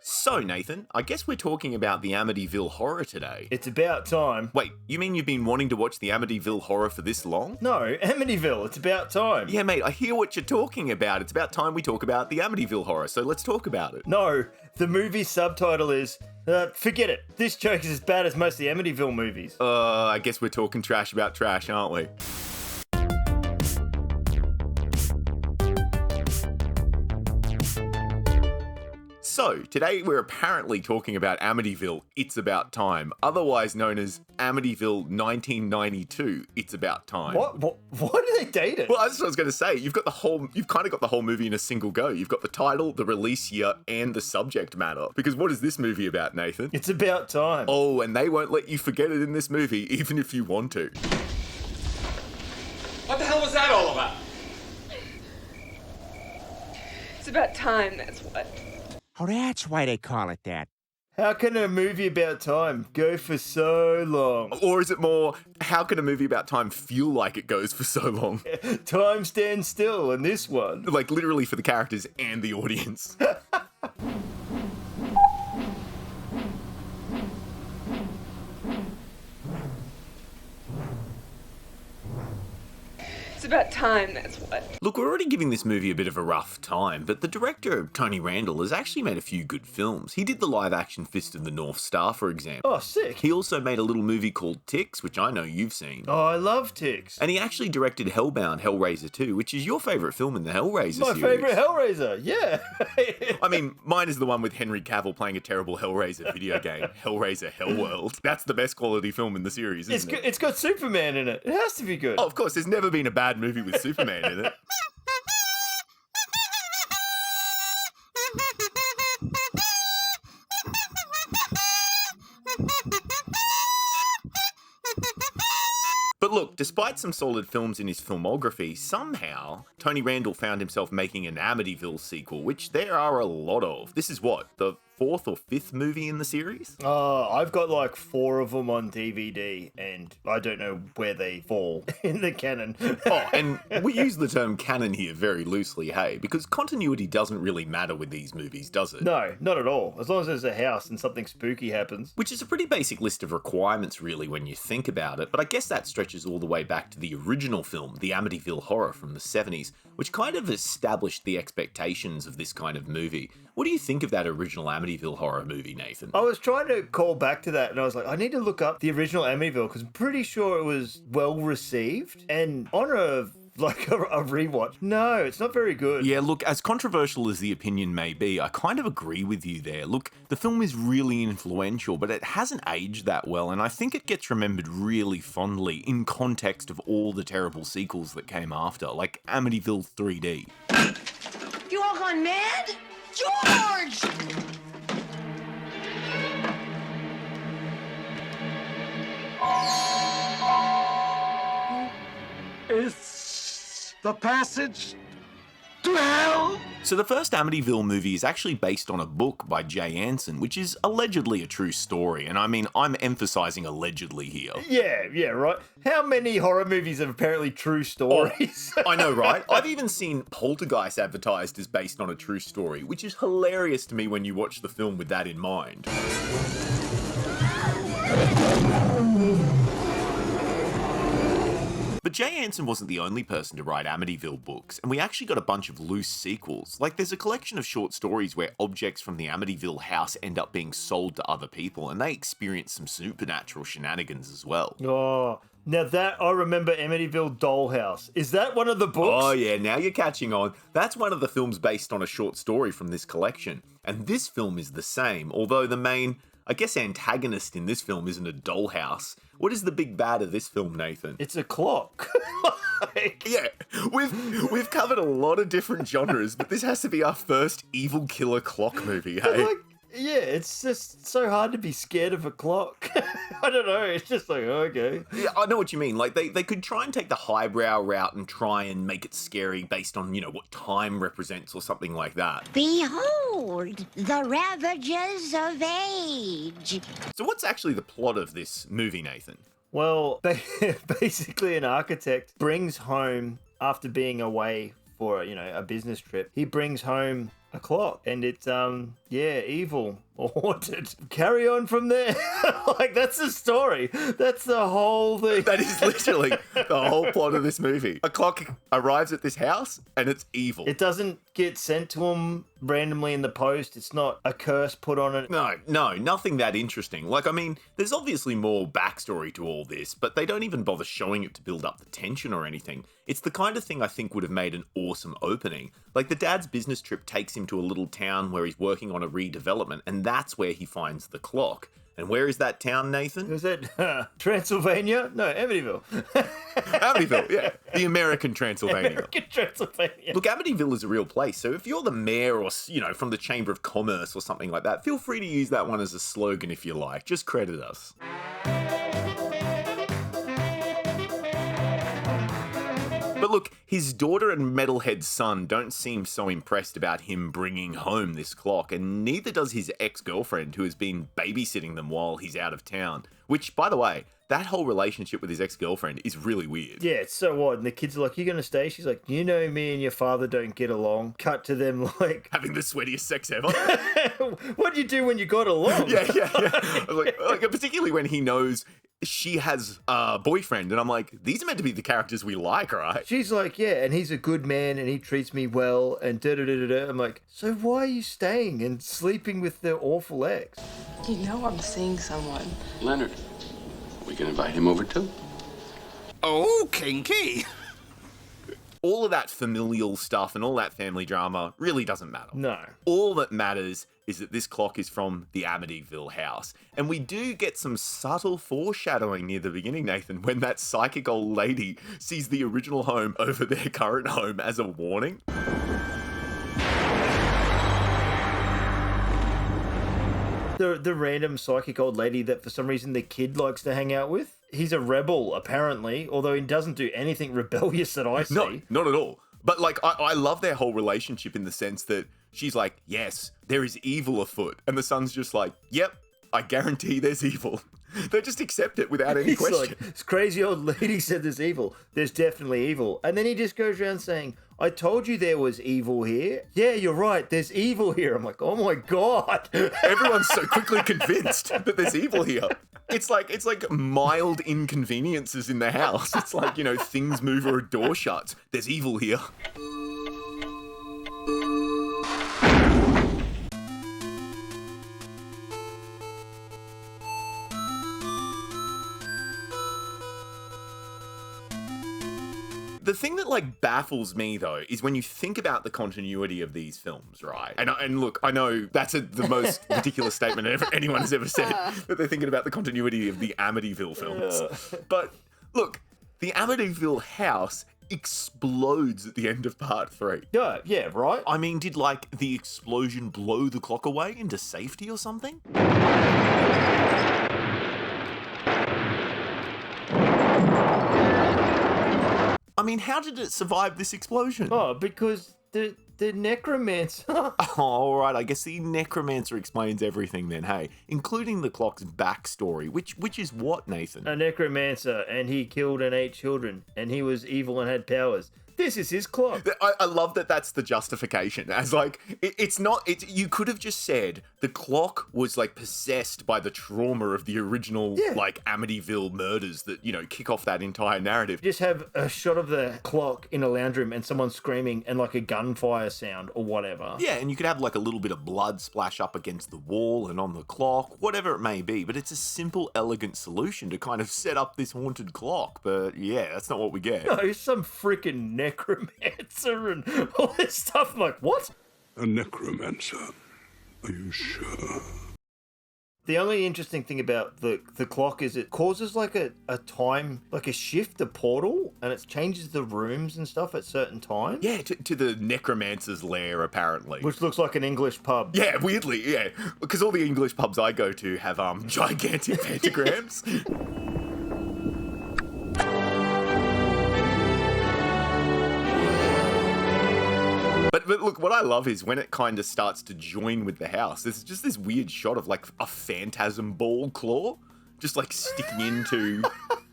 So, Nathan, I guess we're talking about the Amityville Horror today. It's about time. Wait, you mean you've been wanting to watch the Amityville Horror for this long? No, Amityville, it's about time. Yeah, mate, I hear what you're talking about. It's about time we talk about the Amityville Horror, so let's talk about it. No, the movie's subtitle is, forget it. This joke is as bad as most of the Amityville movies. I guess we're talking trash about trash, aren't we? So, today we're apparently talking about Amityville, It's About Time, otherwise known as Amityville 1992, It's About Time. What do they date it? Well, that's what I was going to say. You've kind of got the whole movie in a single go. You've got the title, the release year, and the subject matter. Because what is this movie about, Nathan? It's about time. Oh, and they won't let you forget it in this movie, even if you want to. What the hell was that all about? It's about time, that's what. Oh, that's why they call it that. How can a movie about time go for so long? Or is it more, how can a movie about time feel like it goes for so long? Time stands still in this one. Like literally for the characters and the audience. It's about time, that's what. Look, we're already giving this movie a bit of a rough time, but the director, Tony Randall, has actually made a few good films. He did the live-action Fist of the North Star, for example. Oh, sick. He also made a little movie called Ticks, which I know you've seen. Oh, I love Ticks. And he actually directed Hellbound, Hellraiser 2, which is your favourite film in the Hellraiser My series. favourite Hellraiser, yeah. I mean, mine is the one with Henry Cavill playing a terrible Hellraiser video game, Hellraiser Hellworld. That's the best quality film in the series, isn't it? It's got Superman in it. It has to be good. Oh, of course, there's never been a bad movie with Superman in it. But look, despite some solid films in his filmography, somehow Tony Randall found himself making an Amityville sequel, which there are a lot of. This is what, the fourth or fifth movie in the series? I've got like 4 of them on DVD, and I don't know where they fall in the canon. Oh, and we use the term canon here very loosely, hey, because continuity doesn't really matter with these movies, does it? No, not at all. As long as there's a house and something spooky happens. Which is a pretty basic list of requirements, really, when you think about it, but I guess that stretches all the way back to the original film, the Amityville Horror from the 70s, which kind of established the expectations of this kind of movie. What do you think of that original Amityville Horror movie, Nathan? I was trying to call back to that, and I was like, I need to look up the original Amityville, because I'm pretty sure it was well received, and on a rewatch, no, it's not very good. Yeah, look, as controversial as the opinion may be, I kind of agree with you there. Look, the film is really influential, but it hasn't aged that well, and I think it gets remembered really fondly in context of all the terrible sequels that came after, like Amityville 3D. You all gone mad? George! It's the passage to hell. So the first Amityville movie is actually based on a book by Jay Anson, which is allegedly a true story, and I mean, I'm emphasizing allegedly here. Yeah, right. How many horror movies have apparently true stories? Oh, I know, right? I've even seen Poltergeist advertised as based on a true story, which is hilarious to me when you watch the film with that in mind. But Jay Anson wasn't the only person to write Amityville books, and we actually got a bunch of loose sequels. Like, there's a collection of short stories where objects from the Amityville house end up being sold to other people, and they experience some supernatural shenanigans as well. Oh, now that I remember Amityville Dollhouse. Is that one of the books? Oh yeah, now you're catching on. That's one of the films based on a short story from this collection. And this film is the same, although the main, I guess, antagonist in this film isn't a dollhouse. What is the big bad of this film, Nathan? It's a clock. Yeah, we've covered a lot of different genres, but this has to be our first evil killer clock movie, hey? Yeah, it's just so hard to be scared of a clock. I don't know, it's just like, okay. Yeah, I know what you mean. Like, they could try and take the highbrow route and try and make it scary based on, what time represents or something like that. Behold, the ravages of age. So what's actually the plot of this movie, Nathan? Well, basically an architect brings home, after being away for, a business trip. He brings home a clock, and it's evil or haunted. Carry on from there. Like, that's the story. That's the whole thing. That is literally the whole plot of this movie. A clock arrives at this house and it's evil. It doesn't get sent to him randomly in the post. It's not a curse put on it. No, nothing that interesting. Like, I mean, there's obviously more backstory to all this, but they don't even bother showing it to build up the tension or anything. It's the kind of thing I think would have made an awesome opening. Like, the dad's business trip takes him to a little town where he's working on a redevelopment, and that's where he finds the clock. And where is that town, Nathan? Was it Transylvania? No, Amityville. Amityville, yeah. The American Transylvania. American Transylvania. Look, Amityville is a real place, so if you're the mayor or, from the Chamber of Commerce or something like that, feel free to use that one as a slogan if you like. Just credit us. But look, his daughter and metalhead son don't seem so impressed about him bringing home this clock, and neither does his ex-girlfriend, who has been babysitting them while he's out of town. Which, by the way, that whole relationship with his ex-girlfriend is really weird. Yeah, it's so odd. And the kids are like, "You gonna stay?" She's like, "Me and your father don't get along." Cut to them like... having the sweatiest sex ever. What do you do when you got along? Yeah. like, particularly when he knows she has a boyfriend, and I'm like, these are meant to be the characters we like, right? She's like, yeah, and he's a good man, and he treats me well, and da-da-da-da-da. I'm like, so why are you staying and sleeping with the awful ex? You know I'm seeing someone. Leonard, we can invite him over too. Oh, kinky. All of that familial stuff and all that family drama really doesn't matter. No. All that matters is that this clock is from the Amityville house. And we do get some subtle foreshadowing near the beginning, Nathan, when that psychic old lady sees the original home over their current home as a warning. The random psychic old lady that for some reason the kid likes to hang out with. He's a rebel, apparently, although he doesn't do anything rebellious that I see. No, not at all. But, like, I love their whole relationship in the sense that she's like, yes, there is evil afoot. And the son's just like, yep, I guarantee there's evil. They just accept it without any question. Like, this crazy old lady said there's evil. There's definitely evil. And then he just goes around saying, I told you there was evil here. Yeah, you're right. There's evil here. I'm like, oh my God. Everyone's so quickly convinced that there's evil here. It's like mild inconveniences in the house. It's like, things move or a door shuts. There's evil here. The thing that baffles me though is when you think about the continuity of these films, right? And look, I know that's the most ridiculous statement anyone has ever said, that they're thinking about the continuity of the Amityville films. But look, the Amityville house explodes at the end of part 3. Yeah, right? I mean, did the explosion blow the clock away into safety or something? I mean, how did it survive this explosion? Oh, because the necromancer. Oh, all right. I guess the necromancer explains everything then, hey, including the clock's backstory, which is what, Nathan? A necromancer, and he killed and ate children, and he was evil and had powers. This is his clock. I love that that's the justification. As it's not, you could have just said the clock was possessed by the trauma of the original Amityville murders that, kick off that entire narrative. Just have a shot of the clock in a lounge room and someone screaming and a gunfire sound or whatever. Yeah, and you could have a little bit of blood splash up against the wall and on the clock, whatever it may be. But it's a simple, elegant solution to kind of set up this haunted clock. But yeah, that's not what we get. No, some freaking necromancer and all this stuff. I'm like, what? A necromancer? Are you sure? The only interesting thing about the clock is it causes a time, a shift, a portal, and it changes the rooms and stuff at certain times. Yeah, to the necromancer's lair, apparently. Which looks like an English pub. Yeah, weirdly, yeah. Because all the English pubs I go to have gigantic pentagrams. But look, what I love is when it kind of starts to join with the house, there's just this weird shot of a phantasm ball claw. just like sticking into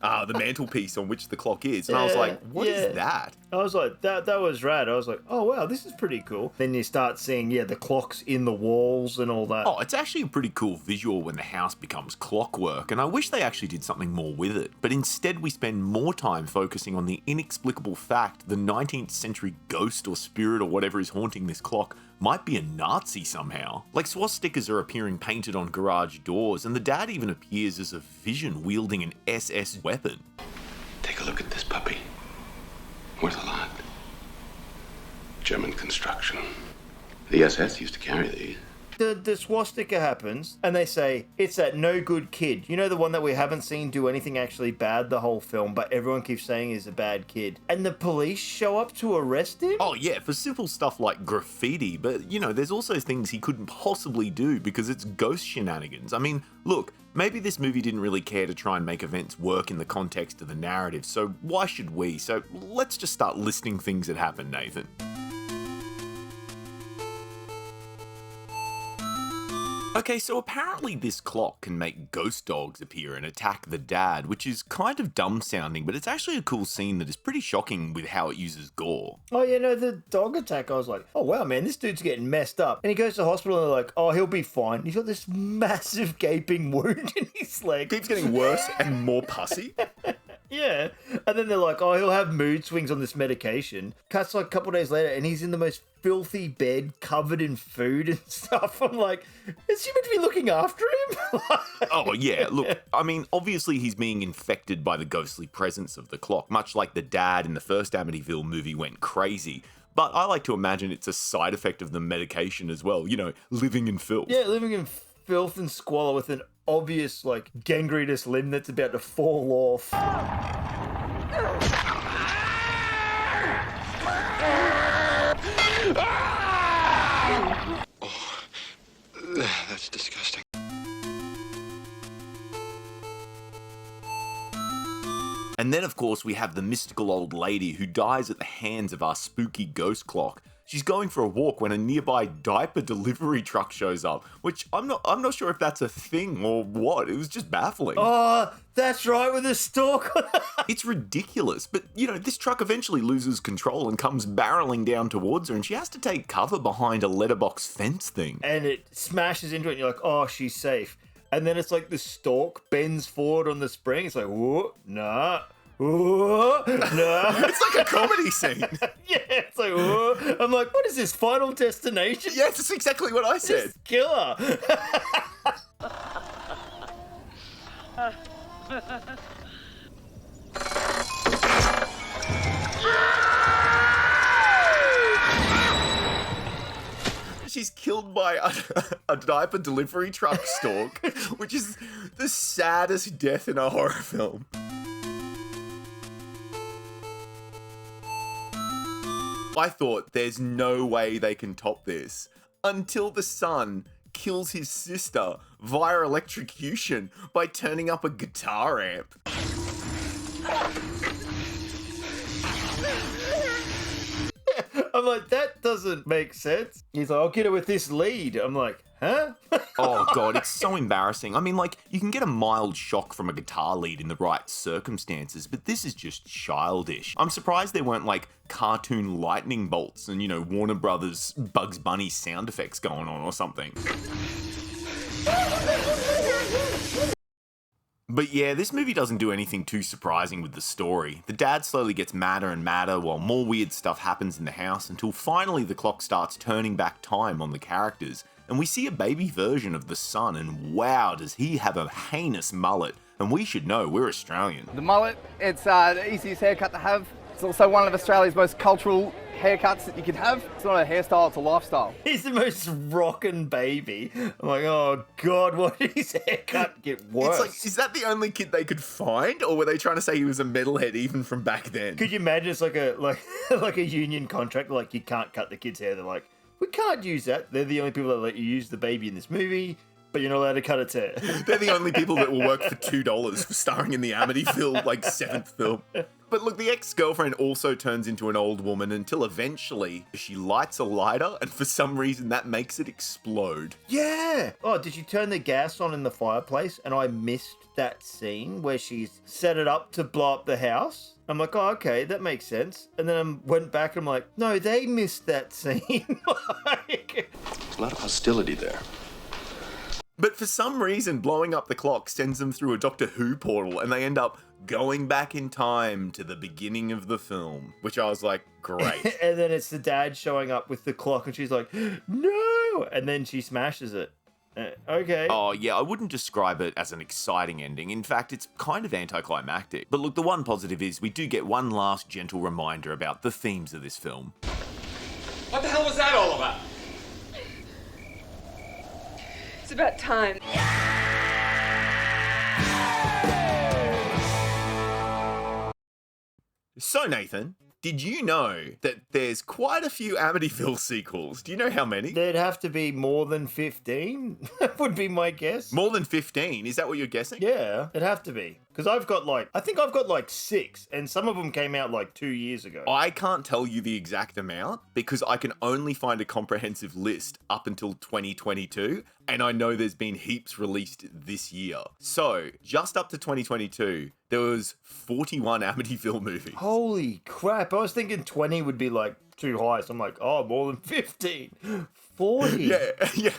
the mantelpiece on which the clock is. And I was like, what is that? I was like, that was rad. I was like, oh wow, this is pretty cool. Then you start seeing, the clocks in the walls and all that. Oh, it's actually a pretty cool visual when the house becomes clockwork, and I wish they actually did something more with it. But instead we spend more time focusing on the inexplicable fact the 19th century ghost or spirit or whatever is haunting this clock might be a Nazi somehow. Like swastikas are appearing painted on garage doors, and the dad even appears as a vision wielding an SS weapon. Take a look at this puppy. Worth a lot. German construction. The SS used to carry these. The swastika happens, and they say, it's that no good kid. You know, the one that we haven't seen do anything actually bad the whole film, but everyone keeps saying is a bad kid. And the police show up to arrest him? Oh yeah, for simple stuff like graffiti, but there's also things he couldn't possibly do because it's ghost shenanigans. I mean, look, maybe this movie didn't really care to try and make events work in the context of the narrative, so why should we? So let's just start listing things that happened, Nathan. Okay, so apparently this clock can make ghost dogs appear and attack the dad, which is kind of dumb sounding, but it's actually a cool scene that is pretty shocking with how it uses gore. Oh, the dog attack, I was like, oh wow, man, this dude's getting messed up. And he goes to the hospital and they're like, oh, he'll be fine. He's got this massive gaping wound in his leg. Keeps getting worse and more pussy. Yeah. And then they're like, oh, he'll have mood swings on this medication. Cuts like a couple days later and he's in the most filthy bed covered in food and stuff. I'm like, is she meant to be looking after him? Oh, yeah. Look, I mean, obviously he's being infected by the ghostly presence of the clock, much like the dad in the first Amityville movie went crazy. But I like to imagine it's a side effect of the medication as well, living in filth. Yeah, living in filth and squalor with an obvious, gangrenous limb that's about to fall off. That's disgusting. And then, of course, we have the mystical old lady who dies at the hands of our spooky ghost clock. She's going for a walk when a nearby diaper delivery truck shows up, which I'm not sure if that's a thing or what. It was just baffling. Oh, that's right, with a stalk. It's ridiculous, but this truck eventually loses control and comes barreling down towards her, and she has to take cover behind a letterbox fence thing. And it smashes into it, and you're like, oh, she's safe. And then it's like the stalk bends forward on the spring. It's like, whoa, nah. Whoa, nah. It's like a comedy scene. Yeah, it's like, whoa. I'm like, what is this, Final Destination? Yeah, that's exactly what I said. This killer. She's killed by a diaper delivery truck stalk, which is the saddest death in a horror film. I thought there's no way they can top this until the son kills his sister via electrocution by turning up a guitar amp. I'm like, that doesn't make sense. He's like, I'll get her with this lead. I'm like, huh? Oh god, it's so embarrassing. I mean, you can get a mild shock from a guitar lead in the right circumstances, but this is just childish. I'm surprised there weren't cartoon lightning bolts and, Warner Brothers Bugs Bunny sound effects going on or something. But yeah, this movie doesn't do anything too surprising with the story. The dad slowly gets madder and madder while more weird stuff happens in the house until finally the clock starts turning back time on the characters. And we see a baby version of the son, and wow, does he have a heinous mullet. And we should know, we're Australian. The mullet, it's the easiest haircut to have. It's also one of Australia's most cultural haircuts that you can have. It's not a hairstyle, it's a lifestyle. He's the most rockin' baby. I'm like, oh god, why did his haircut get worse? It's is that the only kid they could find, or were they trying to say he was a metalhead even from back then? Could you imagine it's like a union contract, you can't cut the kid's hair. They're like, we can't use that. They're the only people that let you use the baby in this movie, but you're not allowed to cut its hair. They're the only people that will work for $2 for starring in the Amityville 7th film. But look, the ex-girlfriend also turns into an old woman until eventually she lights a lighter and for some reason that makes it explode. Yeah. Oh, did you turn the gas on in the fireplace? And I missed that scene where she's set it up to blow up the house. I'm like, oh, okay, that makes sense. And then I went back and I'm like, no, they missed that scene. Like... There's a lot of hostility there. But for some reason, blowing up the clock sends them through a Doctor Who portal and they end up going back in time to the beginning of the film, which I was like, great. And then it's the dad showing up with the clock and she's like, no! And then she smashes it. Okay. Oh, yeah, I wouldn't describe it as an exciting ending. In fact, it's kind of anticlimactic. But look, the one positive is we do get one last gentle reminder about the themes of this film. What the hell was that all about? It's about time. So, Nathan, did you know that there's quite a few Amityville sequels? Do you know how many? There'd have to be more than 15, would be my guess. More than 15? Is that what you're guessing? Yeah, it'd have to be. Because I think I've got like 6, and some of them came out like 2 years ago. I can't tell you the exact amount because I can only find a comprehensive list up until 2022, and I know there's been heaps released this year. So, just up to 2022, there was 41 Amityville movies. Holy crap, I was thinking 20 would be like too high, so I'm like, oh, more than 15. 40. Yeah.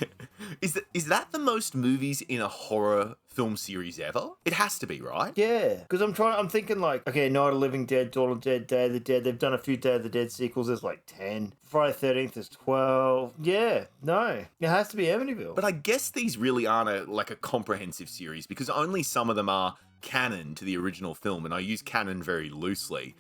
Is that the most movies in a horror film series ever? It has to be, right? Yeah, because I'm thinking like, okay, Night of the Living Dead, Dawn of the Dead, Day of the Dead. They've done a few Day of the Dead sequels. There's like 10. Friday the 13th is 12. Yeah, no, it has to be Amityville. But I guess these really aren't a comprehensive series because only some of them are canon to the original film, and I use canon very loosely.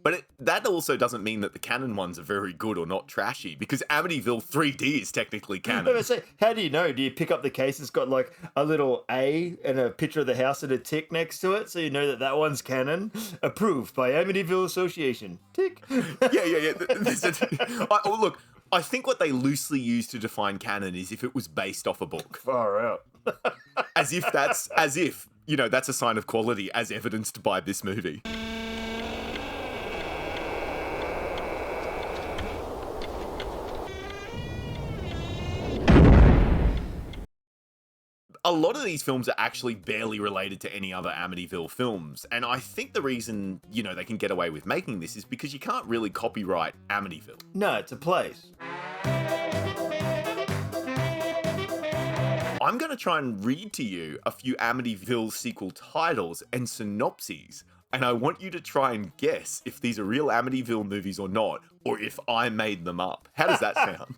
But that also doesn't mean that the canon ones are very good or not trashy, because Amityville 3D is technically canon. I say, how do you know? Do you pick up the case? It's got like a little A and a picture of the house and a tick next to it, so you know that one's canon. Approved by Amityville Association. Tick. Yeah. Look, I think what they loosely use to define canon is if it was based off a book. Far out. as if that's a sign of quality, as evidenced by this movie. A lot of these films are actually barely related to any other Amityville films, and I think the reason, they can get away with making this is because you can't really copyright Amityville. No, it's a place. I'm going to try and read to you a few Amityville sequel titles and synopses, and I want you to try and guess if these are real Amityville movies or not, or if I made them up. How does that sound?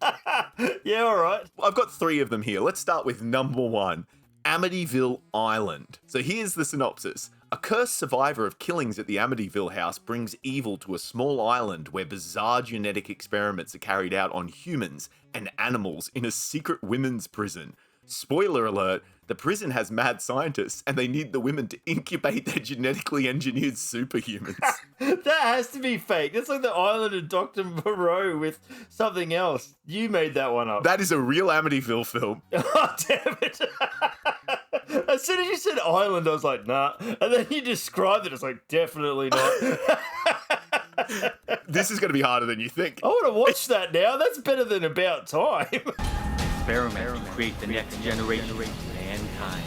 Yeah, all right. I've got 3 of them here. Let's start with number 1, Amityville Island. So here's the synopsis. A cursed survivor of killings at the Amityville house brings evil to a small island where bizarre genetic experiments are carried out on humans and animals in a secret women's prison. Spoiler alert, the prison has mad scientists and they need the women to incubate their genetically engineered superhumans. That has to be fake. That's like the island of Dr. Moreau with something else. You made that one up. That is a real Amityville film. Oh, damn it. As soon as you said island, I was like, nah. And then you described it, I was like, definitely not. This is going to be harder than you think. I want to watch that now. That's better than About Time. Experiment to create the next generation of mankind.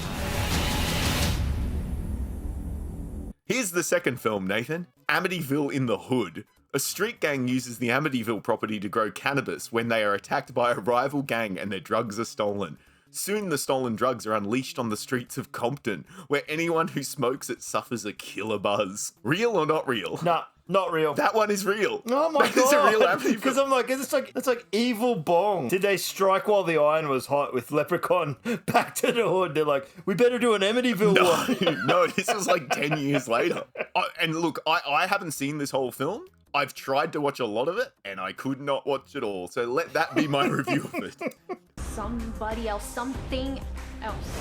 Here's the second film, Nathan. Amityville in the Hood. A street gang uses the Amityville property to grow cannabis when they are attacked by a rival gang and their drugs are stolen. Soon the stolen drugs are unleashed on the streets of Compton, where anyone who smokes it suffers a killer buzz. Real or not real? Nah. Not real. That one is real. Oh my god! That is a real Amityville. Because I'm like, it's like Evil Bong. Did they strike while the iron was hot with Leprechaun Back to the Hood? They're like, we better do an Amityville one. No, this was like 10 years later. And look, I haven't seen this whole film. I've tried to watch a lot of it, and I could not watch it all. So let that be my review of it. Somebody else, something else.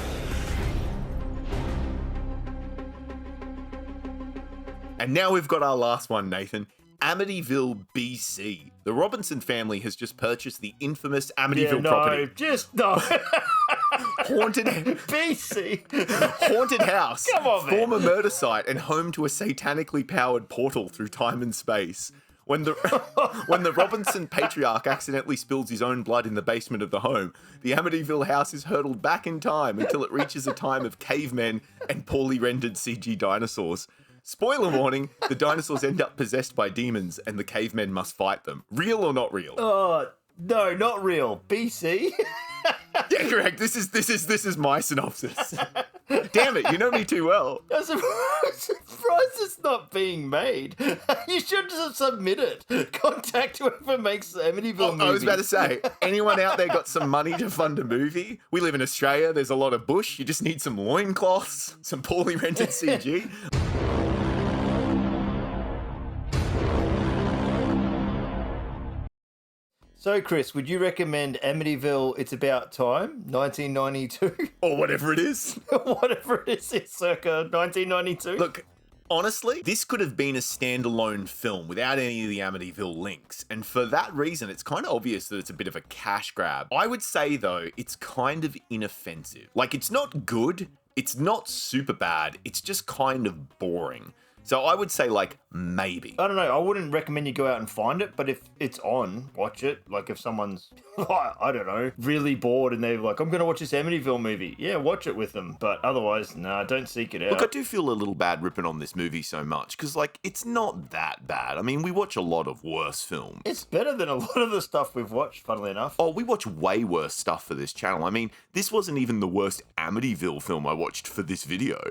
And now we've got our last one, Nathan. Amityville, BC. The Robinson family has just purchased the infamous Amityville property. No. Haunted BC. Haunted house, Come on, man. former murder site, and home to a satanically powered portal through time and space. When the Robinson patriarch accidentally spills his own blood in the basement of the home, the Amityville house is hurtled back in time until it reaches a time of cavemen and poorly rendered CG dinosaurs. Spoiler warning, the dinosaurs end up possessed by demons and the cavemen must fight them. Real or not real? Oh, no, not real. BC. Yeah, correct. This is my synopsis. Damn it, you know me too well. I'm surprised it's not being made. You should just submit it. Contact whoever makes the Amityville movie. I was about to say, anyone out there got some money to fund a movie? We live in Australia, there's a lot of bush, you just need some loincloths, some poorly rented CG. So, Chris, would you recommend Amityville It's About Time, 1992? Or whatever it is. Whatever it is, it's circa 1992. Look, honestly, this could have been a standalone film without any of the Amityville links, and for that reason, it's kind of obvious that it's a bit of a cash grab. I would say, though, it's kind of inoffensive. Like, it's not good, it's not super bad, it's just kind of boring. So I would say, like, maybe. I don't know. I wouldn't recommend you go out and find it, but if it's on, watch it. Like, if someone's, I don't know, really bored and they're like, I'm going to watch this Amityville movie. Yeah, watch it with them. But otherwise, nah, don't seek it out. Look, I do feel a little bad ripping on this movie so much, because, like, it's not that bad. I mean, we watch a lot of worse films. It's better than a lot of the stuff we've watched, funnily enough. Oh, we watch way worse stuff for this channel. I mean, this wasn't even the worst Amityville film I watched for this video.